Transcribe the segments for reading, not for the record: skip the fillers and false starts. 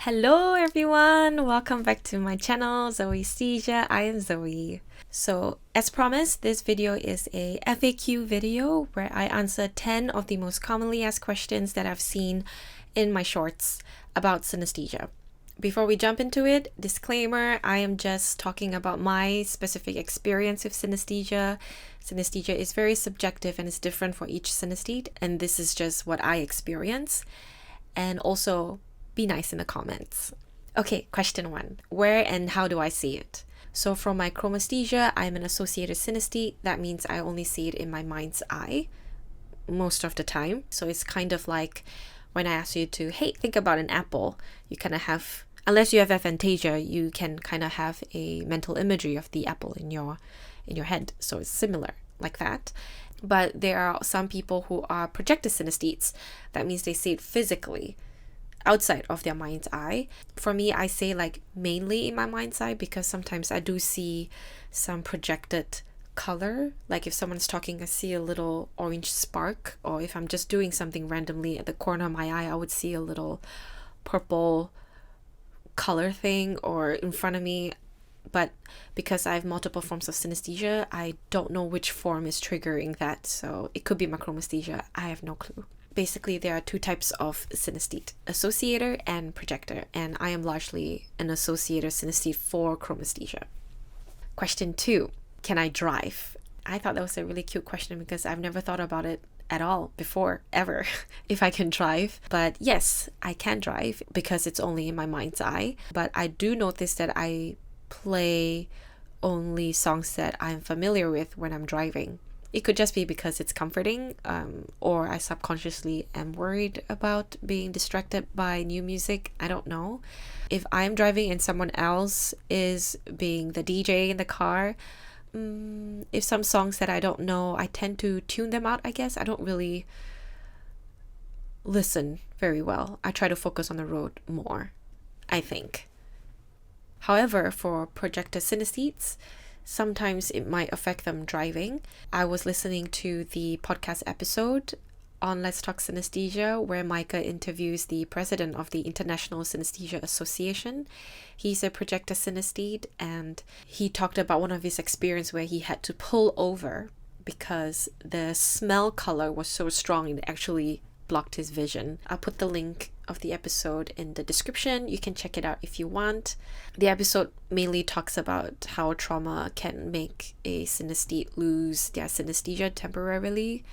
Hello everyone, welcome back to my channel, Zoesthesia. I am Zoe. So as promised, this video is a FAQ video where I answer 10 of the most commonly asked questions that I've seen in my shorts about synesthesia. Before we jump into it, disclaimer, I am just talking about my specific experience with synesthesia. Synesthesia is very subjective and it's different for each synesthete, and this is just what I experience. And also, be nice in the comments. Okay, question 1. Where and how do I see it? So for my chromesthesia, I'm an associated synesthete. That means I only see it in my mind's eye most of the time. So it's kind of like when I ask you to, hey, think about an apple, you kind of have, unless you have aphantasia, you can kind of have a mental imagery of the apple in your head. So it's similar like that. But there are some people who are projected synesthetes. That means they see it physically outside of their mind's eye. For me, I say like mainly in my mind's eye because sometimes I do see some projected color. Like if someone's talking, I see a little orange spark, or if I'm just doing something randomly at the corner of my eye, I would see a little purple color thing or in front of me. But because I have multiple forms of synesthesia, I don't know which form is triggering that. So it could be my chromesthesia. I have no clue. Basically, there are two types of synesthete, associator and projector, and I am largely an associator synesthete for chromesthesia. Question 2, can I drive? I thought that was a really cute question because I've never thought about it at all before, ever, if I can drive. But yes, I can drive because it's only in my mind's eye. But I do notice that I play only songs that I'm familiar with when I'm driving. It could just be because it's comforting, or I subconsciously am worried about being distracted by new music. I don't know. If I'm driving and someone else is being the DJ in the car, if some songs that I don't know, I tend to tune them out, I guess. I don't really listen very well. I try to focus on the road more, I think. However, for projected synesthetes, sometimes it might affect them driving. I was listening to the podcast episode on Let's Talk Synesthesia where Maike interviews the president of the International Synesthesia Association. He's a projected synesthete, and he talked about one of his experience where he had to pull over because the smell color was so strong it actually blocked his vision. I'll put the link of the episode in the description. You can check it out if you want. The episode mainly talks about how trauma can make a synesthete lose their synesthesia temporarily.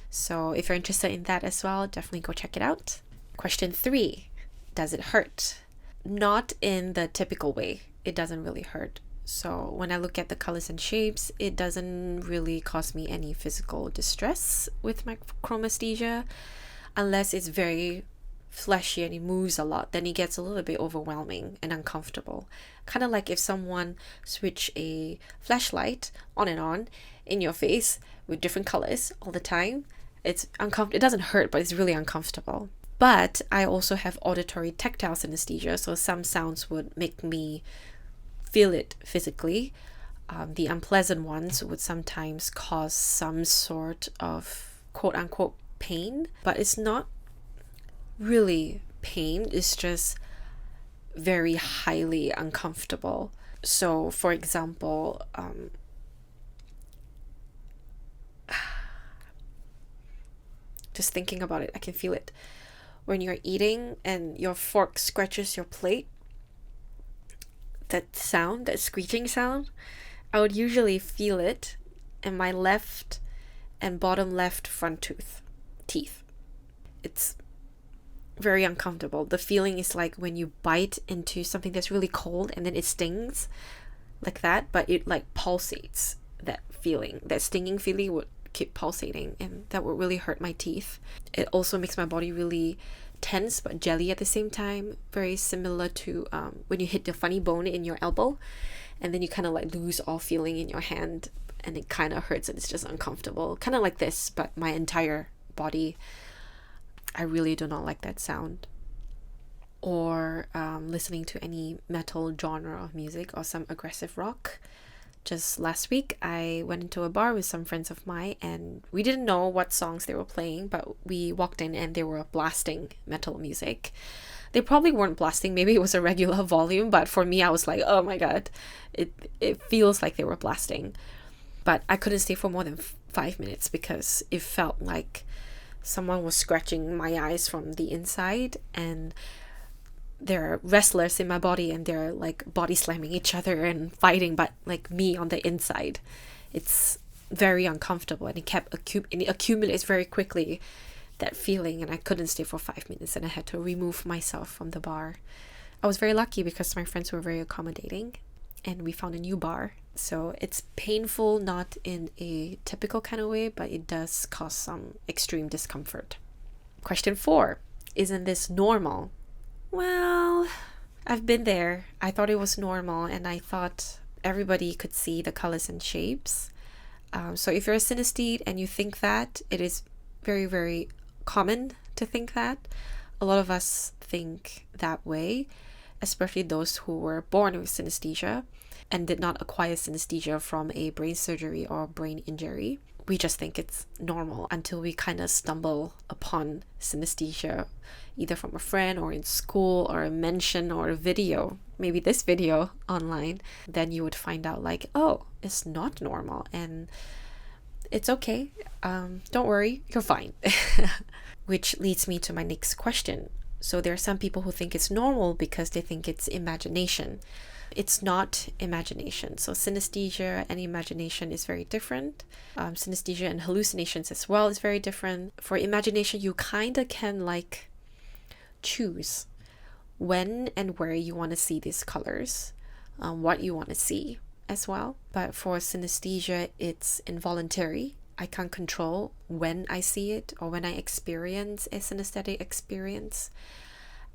So if you're interested in that as well, definitely go check it out. Question 3, does it hurt? Not in the typical way. It doesn't really hurt. So when I look at the colors and shapes, it doesn't really cause me any physical distress with my chromesthesia, unless it's very fleshy and it moves a lot. Then it gets a little bit overwhelming and uncomfortable. Kind of like if someone switch a flashlight on and on in your face with different colors all the time. It's uncomfortable. It doesn't hurt, but it's really uncomfortable. But I also have auditory tactile synesthesia, so some sounds would make me feel it physically. The unpleasant ones would sometimes cause some sort of quote-unquote pain, but it's not really pain, it's just very highly uncomfortable. So for example, just thinking about it, I can feel it. When you're eating and your fork scratches your plate, that sound, that screeching sound, I would usually feel it in my left and bottom left front teeth. It's very uncomfortable. The feeling is like when you bite into something that's really cold and then it stings like that, but it like pulsates. That feeling, that stinging feeling would keep pulsating, and that would really hurt my teeth. It also makes my body really tense but jelly at the same time, very similar to when you hit the funny bone in your elbow and then you kind of like lose all feeling in your hand and it kind of hurts and it's just uncomfortable, kind of like this, but my entire body. I really do not like that sound. Or listening to any metal genre of music or some aggressive rock. Just last week, I went into a bar with some friends of mine and we didn't know what songs they were playing, but we walked in and they were blasting metal music. They probably weren't blasting. Maybe it was a regular volume, but for me, I was like, oh my God, it feels like they were blasting. But I couldn't stay for more than 5 minutes because it felt like someone was scratching my eyes from the inside, and there are wrestlers in my body and they're like body slamming each other and fighting, but like me on the inside. It's very uncomfortable, and it accumulates very quickly, that feeling, and I couldn't stay for 5 minutes and I had to remove myself from the bar. I was very lucky because my friends were very accommodating and we found a new bar. So it's painful, not in a typical kind of way, but it does cause some extreme discomfort. Question 4. Isn't this normal? Well, I've been there. I thought it was normal, and I thought everybody could see the colors and shapes. So if you're a synesthete and you think that, it is very, very common to think that. A lot of us think that way, especially those who were born with synesthesia and did not acquire synesthesia from a brain surgery or brain injury. We just think it's normal until we kind of stumble upon synesthesia, either from a friend or in school or a mention or a video, maybe this video online. Then you would find out like, oh, it's not normal and it's okay. Don't worry, you're fine. Which leads me to my next question. So there are some people who think it's normal because they think it's imagination. It's not imagination. So synesthesia and imagination is very different. Synesthesia and hallucinations as well is very different. For imagination, you kind of can like choose when and where you want to see these colors, what you want to see as well. But for synesthesia, it's involuntary. I can't control when I see it or when I experience a synesthetic experience.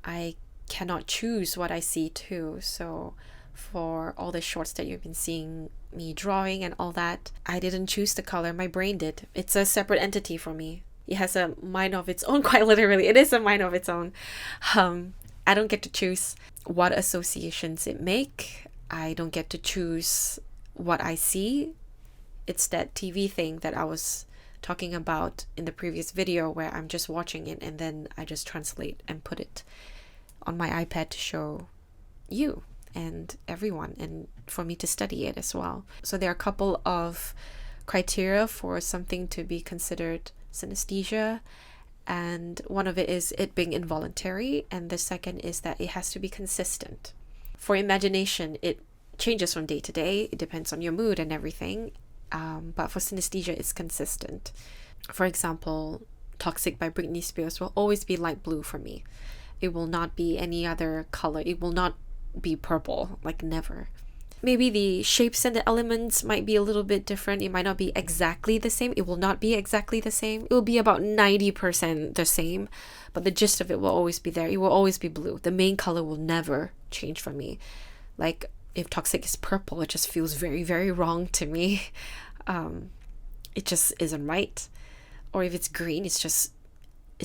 I cannot choose what I see too. So for all the shorts that you've been seeing me drawing and all that, I didn't choose the color, my brain did. It's a separate entity for me. It has a mind of its own, quite literally. It is a mind of its own. I don't get to choose what associations it make. I don't get to choose what I see. It's that TV thing that I was talking about in the previous video where I'm just watching it and then I just translate and put it on my iPad to show you and everyone, and for me to study it as well. So there are a couple of criteria for something to be considered synesthesia, and one of it is it being involuntary, and the second is that it has to be consistent. For imagination, it changes from day to day. It depends on your mood and everything, but for synesthesia, it's consistent. For example, Toxic by Britney Spears will always be light blue for me. It will not be any other color. It will not be purple, like never. Maybe the shapes and the elements might be a little bit different. It might not be exactly the same. It will not be exactly the same. It will be about 90% the same, but the gist of it will always be there. It will always be blue. The main color will never change for me. Like if Toxic is purple, it just feels very, very wrong to me. It just isn't right. Or if it's green, it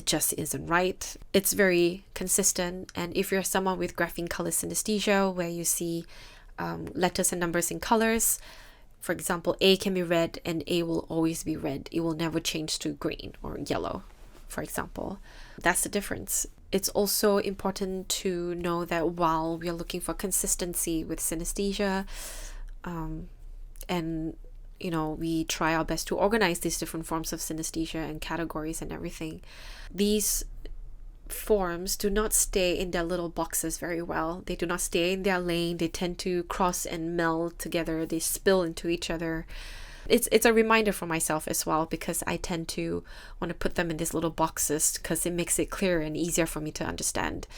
just isn't right. It's very consistent. And if you're someone with grapheme color synesthesia, where you see letters and numbers in colors, for example, A can be red and A will always be red. It will never change to green or yellow, for example. That's the difference. It's also important to know that while we are looking for consistency with synesthesia, and we try our best to organize these different forms of synesthesia and categories and everything, these forms do not stay in their little boxes very well. They do not stay in their lane. They tend to cross and meld together. They spill into each other. It's a reminder for myself as well, because I tend to want to put them in these little boxes because it makes it clearer and easier for me to understand.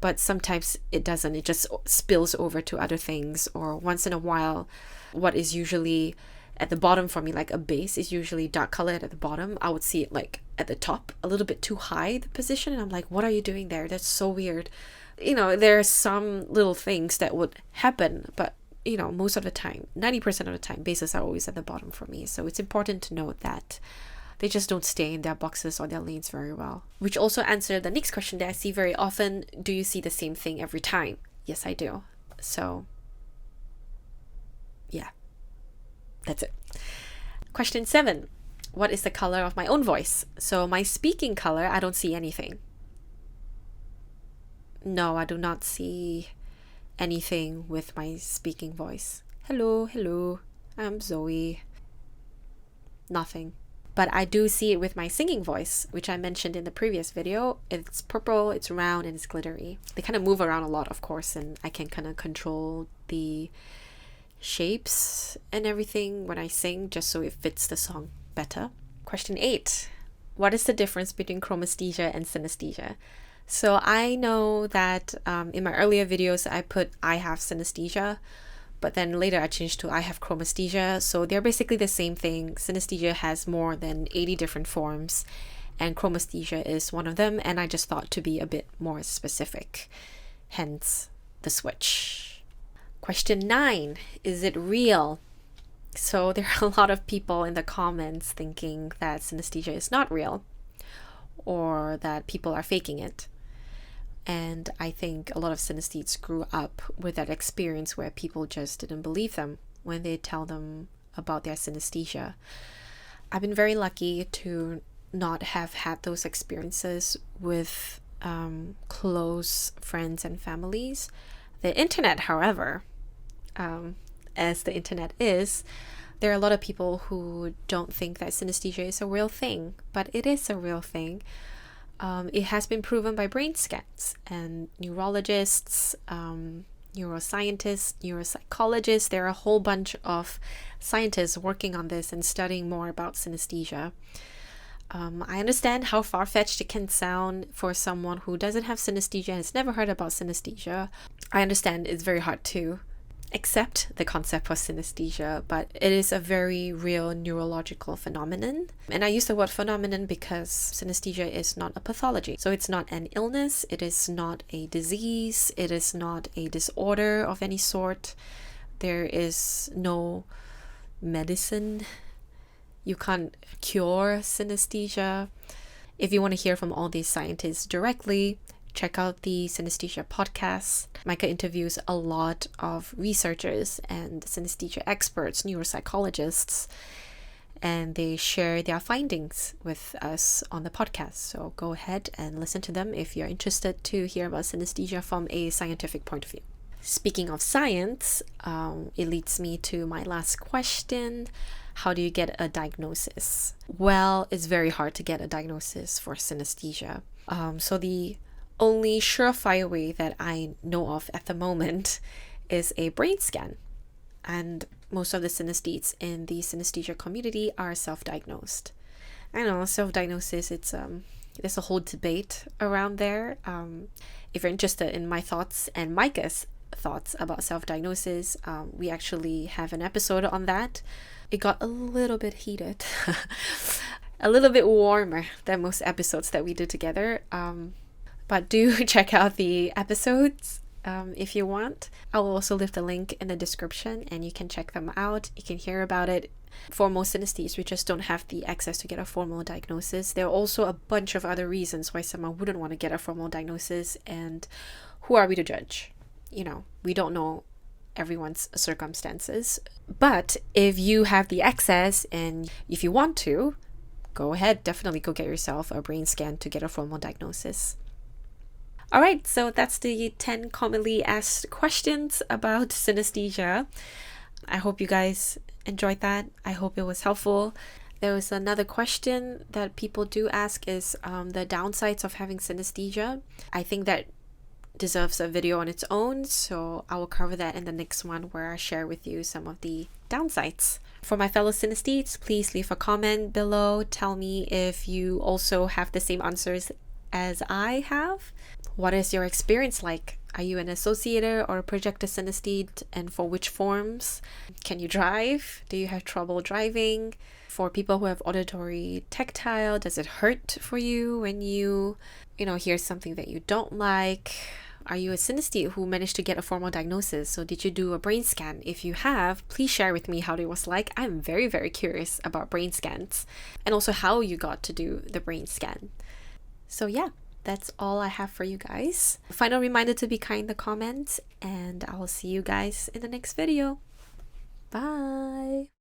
But sometimes it doesn't. It just spills over to other things, or once in a while, what is usually at the bottom for me, like a base, is usually dark colored at the bottom. I would see it like at the top, a little bit too high, the position, and I'm like, what are you doing there? That's so weird. There are some little things that would happen, but most of the time, 90% of the time, bases are always at the bottom for me. So it's important to note that they just don't stay in their boxes or their lanes very well. Which also answered the next question that I see very often: do you see the same thing every time? Yes, I do. So yeah, that's it. Question 7. What is the color of my own voice? So my speaking color, I don't see anything. No, I do not see anything with my speaking voice. Hello, hello, I'm Zoe. Nothing. But I do see it with my singing voice, which I mentioned in the previous video. It's purple, it's round, and it's glittery. They kind of move around a lot, of course, and I can kind of control the shapes and everything when I sing, just so it fits the song better. Question 8. What is the difference between chromesthesia and synesthesia? So I know that in my earlier videos I put I have synesthesia, but then later I changed to I have chromesthesia. So they're basically the same thing. Synesthesia has more than 80 different forms, and chromesthesia is one of them, and I just thought to be a bit more specific, hence the switch. Question 9. Is it real? So there are a lot of people in the comments thinking that synesthesia is not real, or that people are faking it. And I think a lot of synesthetes grew up with that experience where people just didn't believe them when they tell them about their synesthesia. I've been very lucky to not have had those experiences with close friends and families. The internet, however, as the internet is, there are a lot of people who don't think that synesthesia is a real thing, but it is a real thing. It has been proven by brain scans, and neurologists, neuroscientists, neuropsychologists, there are a whole bunch of scientists working on this and studying more about synesthesia. I understand how far-fetched it can sound for someone who doesn't have synesthesia and has never heard about synesthesia. I understand it's very hard to accept the concept of synesthesia, but it is a very real neurological phenomenon. And I use the word phenomenon because synesthesia is not a pathology. So it's not an illness, it is not a disease, it is not a disorder of any sort. There is no medicine. You can't cure synesthesia. If you want to hear from all these scientists directly, check out the Synesthesia podcast. Maike interviews a lot of researchers and synesthesia experts, neuropsychologists, and they share their findings with us on the podcast. So go ahead and listen to them if you're interested to hear about synesthesia from a scientific point of view. Speaking of science, it leads me to my last question. How do you get a diagnosis? Well, it's very hard to get a diagnosis for synesthesia. So the only surefire way that I know of at the moment is a brain scan. And most of the synesthetes in the synesthesia community are self-diagnosed. I know, self-diagnosis, there's a whole debate around there. If you're interested in my thoughts and Maike's thoughts about self-diagnosis, we actually have an episode on that. It got a little bit heated, a little bit warmer than most episodes that we did together. But do check out the episodes if you want. I will also leave the link in the description and you can check them out. You can hear about it. For most synesthetes, we just don't have the access to get a formal diagnosis. There are also a bunch of other reasons why someone wouldn't want to get a formal diagnosis, and who are we to judge? You know, we don't know everyone's circumstances. But if you have the access and if you want to, go ahead, definitely go get yourself a brain scan to get a formal diagnosis. Alright, so that's the 10 commonly asked questions about synesthesia. I hope you guys enjoyed that. I hope it was helpful. There was another question that people do ask is the downsides of having synesthesia. I think that deserves a video on its own, so I will cover that in the next one where I share with you some of the downsides. For my fellow synesthetes, please leave a comment below. Tell me if you also have the same answers as I have. What is your experience like? Are you an associator or a projector synesthete, and for which forms? Can you drive? Do you have trouble driving? For people who have auditory tactile, does it hurt for you when you hear something that you don't like? Are you a synesthete who managed to get a formal diagnosis? So did you do a brain scan? If you have, please share with me how it was like. I'm very, very curious about brain scans and also how you got to do the brain scan. So yeah, that's all I have for you guys. Final reminder to be kind in the comments, and I will see you guys in the next video. Bye!